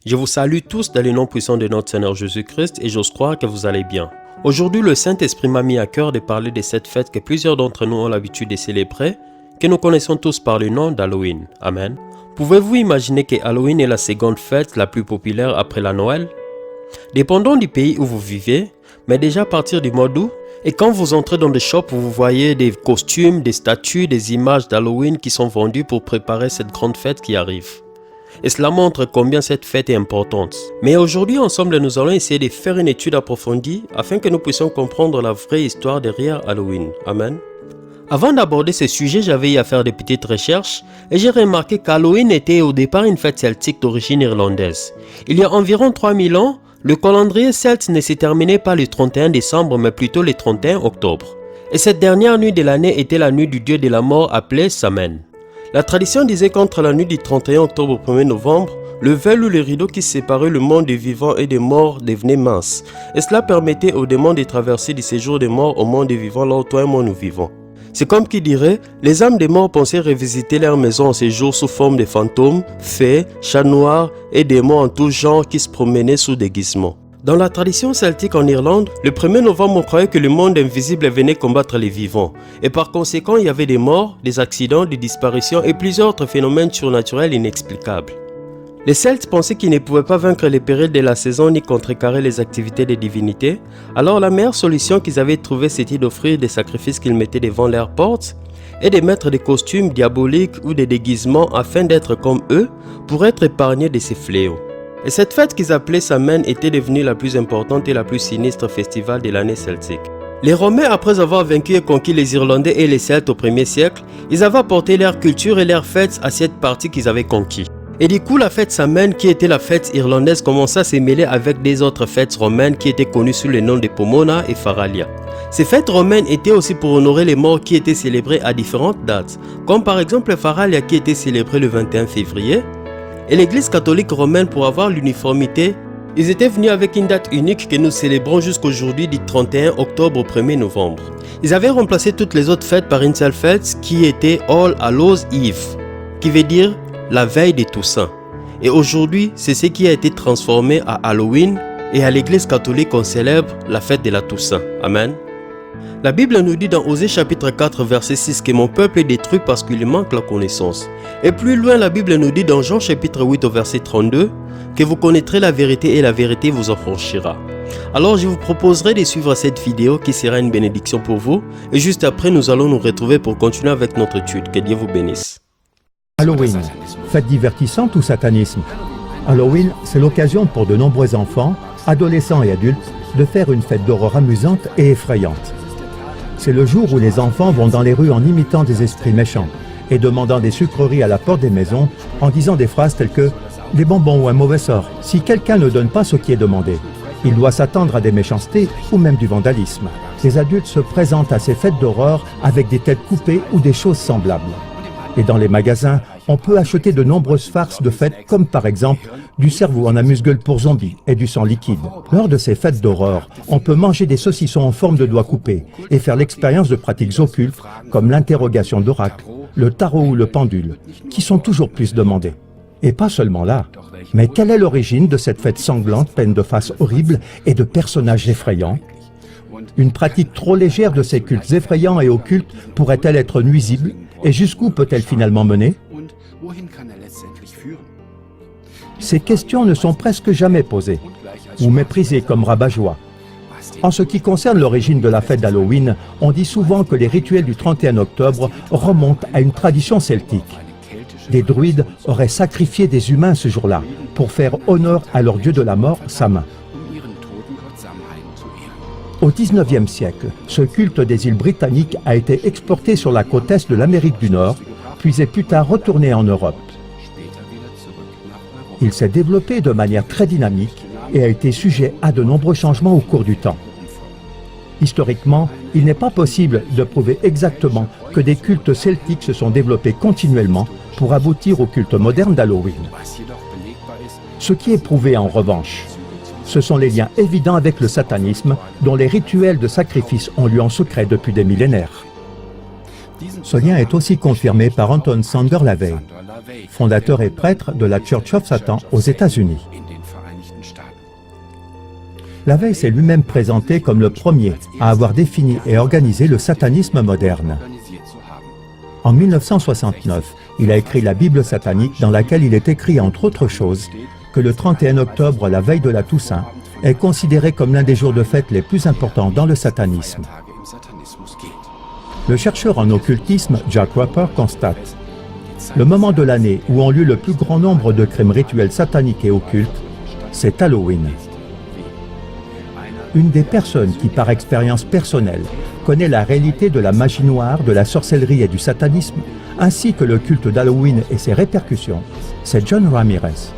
Je vous salue tous dans le nom puissant de notre Seigneur Jésus-Christ et j'ose croire que vous allez bien. Aujourd'hui, le Saint-Esprit m'a mis à cœur de parler de cette fête que plusieurs d'entre nous ont l'habitude de célébrer, que nous connaissons tous par le nom d'Halloween. Amen. Pouvez-vous imaginer que Halloween est la seconde fête la plus populaire après la Noël? Dépendant du pays où vous vivez, mais déjà à partir du mois d'août, et quand vous entrez dans des shops où vous voyez des costumes, des statues, des images d'Halloween qui sont vendues pour préparer cette grande fête qui arrive. Et cela montre combien cette fête est importante. Mais aujourd'hui, ensemble, nous allons essayer de faire une étude approfondie afin que nous puissions comprendre la vraie histoire derrière Halloween. Amen. Avant d'aborder ce sujet, j'avais eu à faire des petites recherches et j'ai remarqué qu'Halloween était au départ une fête celtique d'origine irlandaise. Il y a environ 3000 ans, le calendrier celte ne se terminait pas le 31 décembre mais plutôt le 31 octobre. Et cette dernière nuit de l'année était la nuit du dieu de la mort appelé Samhain. La tradition disait qu'entre la nuit du 31 octobre au 1er novembre, le veil ou le rideau qui séparait le monde des vivants et des morts devenait mince. Et cela permettait aux démons de traverser du séjour des morts au monde des vivants là où toi et moi nous vivons. C'est comme qui dirait, les âmes des morts pensaient revisiter leur maison en séjour sous forme de fantômes, fées, chats noirs et démons en tout genre qui se promenaient sous déguisement. Dans la tradition celtique en Irlande, le 1er novembre on croyait que le monde invisible venait combattre les vivants. Et par conséquent, il y avait des morts, des accidents, des disparitions et plusieurs autres phénomènes surnaturels inexplicables. Les Celtes pensaient qu'ils ne pouvaient pas vaincre les périls de la saison ni contrecarrer les activités des divinités. Alors la meilleure solution qu'ils avaient trouvée c'était d'offrir des sacrifices qu'ils mettaient devant leurs portes et de mettre des costumes diaboliques ou des déguisements afin d'être comme eux pour être épargnés de ces fléaux. Et cette fête qu'ils appelaient Samhain était devenue la plus importante et la plus sinistre festival de l'année celtique. Les Romains, après avoir vaincu et conquis les Irlandais et les Celtes au 1er siècle, ils avaient apporté leur culture et leurs fêtes à cette partie qu'ils avaient conquis. Et du coup, la fête Samhain, qui était la fête irlandaise, commença à se mêler avec des autres fêtes romaines qui étaient connues sous le nom de Pomona et Faralia. Ces fêtes romaines étaient aussi pour honorer les morts qui étaient célébrés à différentes dates, comme par exemple Faralia qui était célébré le 21 février, et l'église catholique romaine pour avoir l'uniformité, ils étaient venus avec une date unique que nous célébrons jusqu'aujourd'hui du 31 octobre au 1er novembre. Ils avaient remplacé toutes les autres fêtes par une seule fête qui était All Hallows Eve, qui veut dire la veille de Toussaint. Et aujourd'hui, c'est ce qui a été transformé à Halloween et à l'église catholique on célèbre la fête de la Toussaint. Amen. La Bible nous dit dans Osée chapitre 4 verset 6 que mon peuple est détruit parce qu'il lui manque la connaissance. Et plus loin, la Bible nous dit dans Jean chapitre 8 au verset 32 que vous connaîtrez la vérité et la vérité vous affranchira. Alors je vous proposerai de suivre cette vidéo qui sera une bénédiction pour vous et juste après nous allons nous retrouver pour continuer avec notre étude. Que Dieu vous bénisse. Halloween, fête divertissante ou satanisme? Halloween, c'est l'occasion pour de nombreux enfants, adolescents et adultes de faire une fête d'horreur amusante et effrayante. C'est le jour où les enfants vont dans les rues en imitant des esprits méchants et demandant des sucreries à la porte des maisons en disant des phrases telles que « des bonbons ou un mauvais sort ». Si quelqu'un ne donne pas ce qui est demandé, il doit s'attendre à des méchancetés ou même du vandalisme. Les adultes se présentent à ces fêtes d'horreur avec des têtes coupées ou des choses semblables. Et dans les magasins, on peut acheter de nombreuses farces de fêtes comme par exemple du cerveau en amuse-gueule pour zombies et du sang liquide. Lors de ces fêtes d'horreur, on peut manger des saucissons en forme de doigts coupés et faire l'expérience de pratiques occultes comme l'interrogation d'oracle, le tarot ou le pendule, qui sont toujours plus demandés. Et pas seulement là. Mais quelle est l'origine de cette fête sanglante pleine de faces horribles et de personnages effrayants? Une pratique trop légère de ces cultes effrayants et occultes pourrait-elle être nuisible? Et jusqu'où peut-elle finalement mener? Ces questions ne sont presque jamais posées, ou méprisées comme rabat-joie. En ce qui concerne l'origine de la fête d'Halloween, on dit souvent que les rituels du 31 octobre remontent à une tradition celtique. Des druides auraient sacrifié des humains ce jour-là, pour faire honneur à leur dieu de la mort, Samhain. Au XIXe siècle, ce culte des îles britanniques a été exporté sur la côte est de l'Amérique du Nord, puis est plus tard retourné en Europe. Il s'est développé de manière très dynamique et a été sujet à de nombreux changements au cours du temps. Historiquement, il n'est pas possible de prouver exactement que des cultes celtiques se sont développés continuellement pour aboutir au culte moderne d'Halloween. Ce qui est prouvé en revanche, ce sont les liens évidents avec le satanisme dont les rituels de sacrifice ont lieu en secret depuis des millénaires. Ce lien est aussi confirmé par Anton Sander LaVey, fondateur et prêtre de la Church of Satan aux États-Unis. LaVey s'est lui-même présenté comme le premier à avoir défini et organisé le satanisme moderne. En 1969, il a écrit la Bible satanique dans laquelle il est écrit, entre autres choses, que le 31 octobre, la veille de la Toussaint, est considéré comme l'un des jours de fête les plus importants dans le satanisme. Le chercheur en occultisme Jack Rapper constate: le moment de l'année où ont lieu le plus grand nombre de crimes rituels sataniques et occultes, c'est Halloween. Une des personnes qui, par expérience personnelle, connaît la réalité de la magie noire, de la sorcellerie et du satanisme, ainsi que le culte d'Halloween et ses répercussions, c'est John Ramirez.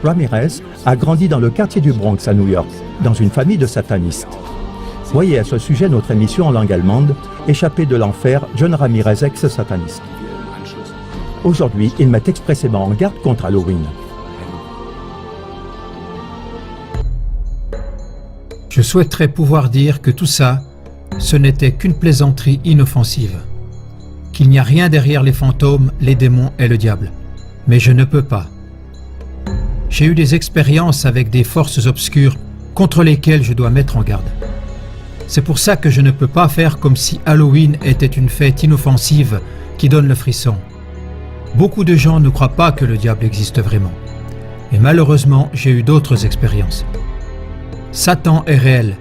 Ramirez a grandi dans le quartier du Bronx à New York, dans une famille de satanistes. Voyez à ce sujet notre émission en langue allemande, Échappé de l'enfer, John Ramirez ex-sataniste. Aujourd'hui, il met expressément en garde contre Halloween. Je souhaiterais pouvoir dire que tout ça, ce n'était qu'une plaisanterie inoffensive, qu'il n'y a rien derrière les fantômes, les démons et le diable. Mais je ne peux pas. J'ai eu des expériences avec des forces obscures contre lesquelles je dois mettre en garde. C'est pour ça que je ne peux pas faire comme si Halloween était une fête inoffensive qui donne le frisson. Beaucoup de gens ne croient pas que le diable existe vraiment. Et malheureusement, j'ai eu d'autres expériences. Satan est réel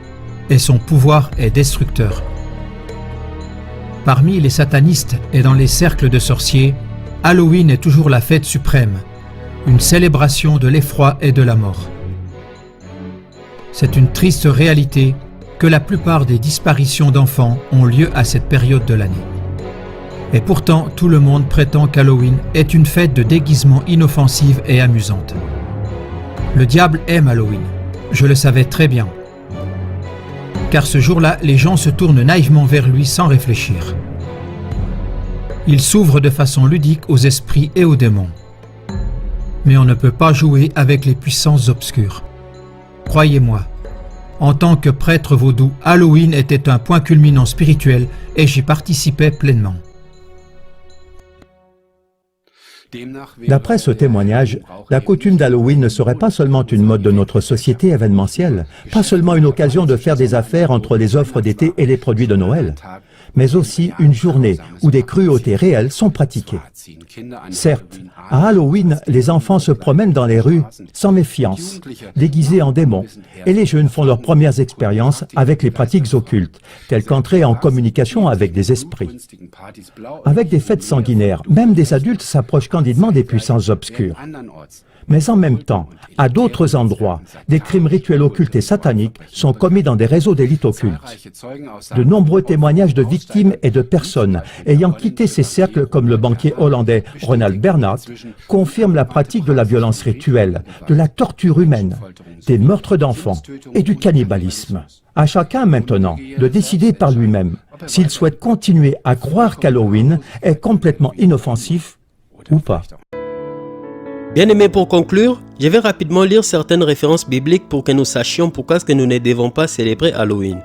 et son pouvoir est destructeur. Parmi les satanistes et dans les cercles de sorciers, Halloween est toujours la fête suprême, une célébration de l'effroi et de la mort. C'est une triste réalité que la plupart des disparitions d'enfants ont lieu à cette période de l'année. Et pourtant, tout le monde prétend qu'Halloween est une fête de déguisement inoffensive et amusante. Le diable aime Halloween. Je le savais très bien. Car ce jour-là, les gens se tournent naïvement vers lui sans réfléchir. Il s'ouvre de façon ludique aux esprits et aux démons. Mais on ne peut pas jouer avec les puissances obscures. Croyez-moi, en tant que prêtre vaudou, Halloween était un point culminant spirituel et j'y participais pleinement. D'après ce témoignage, la coutume d'Halloween ne serait pas seulement une mode de notre société événementielle, pas seulement une occasion de faire des affaires entre les offres d'été et les produits de Noël, mais aussi une journée où des cruautés réelles sont pratiquées. Certes, à Halloween, les enfants se promènent dans les rues sans méfiance, déguisés en démons, et les jeunes font leurs premières expériences avec les pratiques occultes, telles qu'entrer en communication avec des esprits. Avec des fêtes sanguinaires, même des adultes s'approchent candidement des puissances obscures. Mais en même temps, à d'autres endroits, des crimes rituels occultes et sataniques sont commis dans des réseaux d'élite occultes. De nombreux témoignages de victimes et de personnes ayant quitté ces cercles, comme le banquier hollandais Ronald Bernhardt, confirment la pratique de la violence rituelle, de la torture humaine, des meurtres d'enfants et du cannibalisme. À chacun maintenant de décider par lui-même s'il souhaite continuer à croire qu'Halloween est complètement inoffensif ou pas. Bien-aimés, pour conclure, je vais rapidement lire certaines références bibliques pour que nous sachions pourquoi est-ce que nous ne devons pas célébrer Halloween.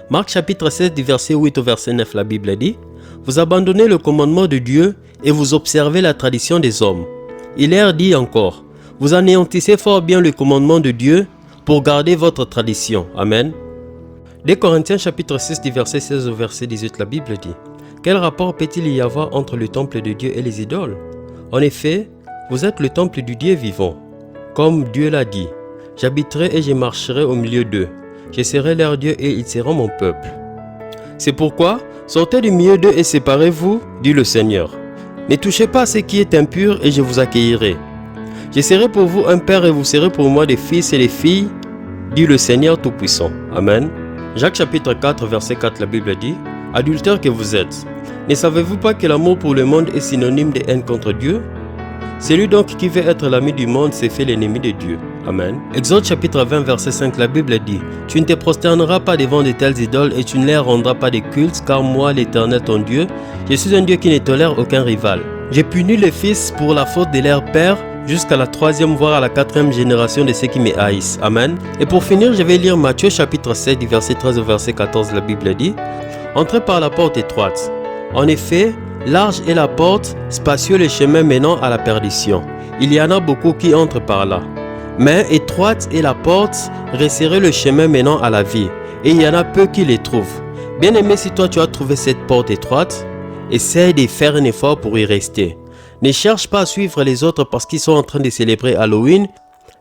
Marc chapitre 16 du verset 8 au verset 9, la Bible dit: « Vous abandonnez le commandement de Dieu et vous observez la tradition des hommes. » Il leur dit encore: « Vous anéantissez fort bien le commandement de Dieu pour garder votre tradition. » Amen. 2 Corinthiens chapitre 6 du verset 16 au verset 18, la Bible dit: « Quel rapport peut-il y avoir entre le temple de Dieu et les idoles? En effet, vous êtes le temple du Dieu vivant. Comme Dieu l'a dit, j'habiterai et je marcherai au milieu d'eux. Je serai leur Dieu et ils seront mon peuple. C'est pourquoi, sortez du milieu d'eux et séparez-vous, dit le Seigneur. Ne touchez pas à ce qui est impur et je vous accueillerai. Je serai pour vous un père et vous serez pour moi des fils et des filles, dit le Seigneur Tout-Puissant. Amen. Jacques chapitre 4 verset 4, la Bible dit: « Adultères que vous êtes, ne savez-vous pas que l'amour pour le monde est synonyme de haine contre Dieu? Celui donc qui veut être l'ami du monde s'est fait l'ennemi de Dieu. » Amen. Exode chapitre 20 verset 5, la Bible dit: « Tu ne te prosterneras pas devant de telles idoles et tu ne leur rendras pas de culte, car moi, l'Éternel ton Dieu, je suis un Dieu qui ne tolère aucun rival. J'ai puni les fils pour la faute de leur père jusqu'à la 3e voire à la 4e génération de ceux qui me haïssent. » Amen. Et pour finir, je vais lire Matthieu chapitre 7 du verset 13 au verset 14, la Bible dit: « Entrez par la porte étroite. En effet, large est la porte, spacieux le chemin menant à la perdition. Il y en a beaucoup qui entrent par là. Mais étroite est la porte, resserrez le chemin menant à la vie, et il y en a peu qui les trouvent. Bien-aimé, si toi tu as trouvé cette porte étroite, essaie de faire un effort pour y rester. Ne cherche pas à suivre les autres parce qu'ils sont en train de célébrer Halloween.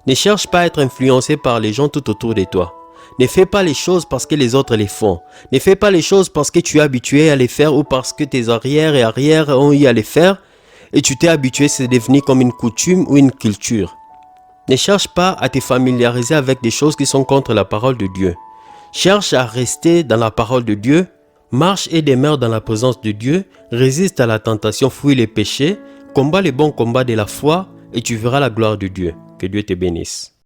Ne cherche pas à être influencé par les gens tout autour de toi. Ne fais pas les choses parce que les autres les font. Ne fais pas les choses parce que tu es habitué à les faire ou parce que tes arrières et arrières ont eu à les faire et tu t'es habitué, c'est devenu comme une coutume ou une culture. Ne cherche pas à te familiariser avec des choses qui sont contre la parole de Dieu. Cherche à rester dans la parole de Dieu. Marche et demeure dans la présence de Dieu. Résiste à la tentation, fuis les péchés. Combat les bons combats de la foi et tu verras la gloire de Dieu. Que Dieu te bénisse.